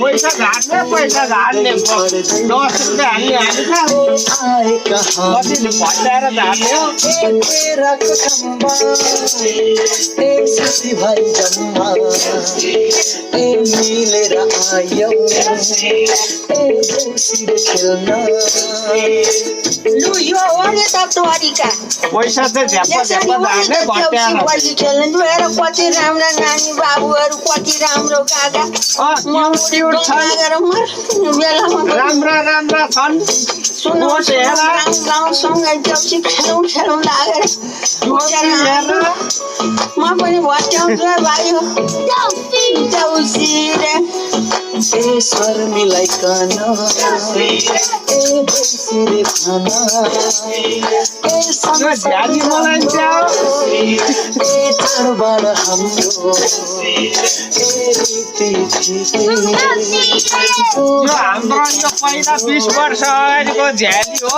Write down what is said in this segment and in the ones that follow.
पैसा झार्ने 10 रुपियाँ हाल्ने हामी कति भट्टाएर झार्ने हो मिलेर आयौ लु यो हो नि त तरिका पैसा चाहिँ झ्याप्प झार्ने भट्टाएर खेल्नु हेर कति राम्रा नानी बाबुहरू कति राम्रो काका राम्रा छन् गाउँसँगै देउसी खेलौँ लागेर म पनि भट्याउँछु भाइ देउसी रे ईश्वर मिलाइकन देउसी खाना झ्याली मलाई चाडबाड हाम्रो यो हाम्रो यो पहिला 20 वर्ष अगाडिको झ्याली हो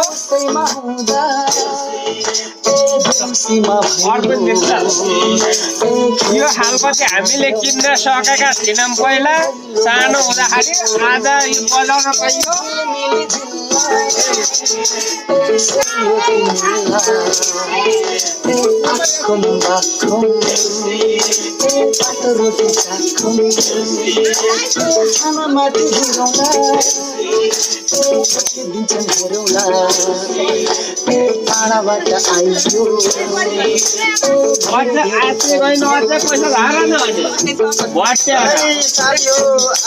यो खालको चाहिँ हामीले किन्न सकेका थिएनौँ पहिला सानो हुँदाखेरि आज यो बजाउन पाइयो टाढाबाट आइयो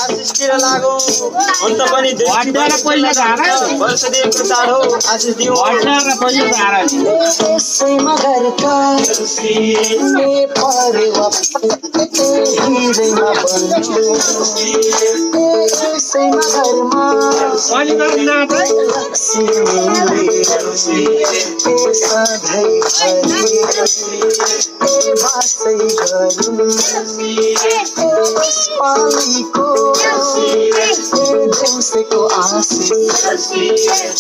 आशिषतिर लागौँ अन्त पनि वर्षदेखिको चाड हो आशिष दिउँ त्यसैमा घरका परेवा हिँडेमा बन्यो त्यसैमा घरमा देउसेको आशिष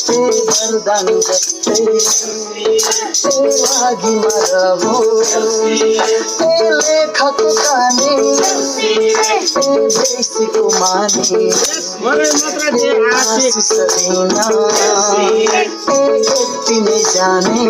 वरदान जस्तै लागिमा रहो लेखको काने देशीको माने आशिष दिन यति नै जाने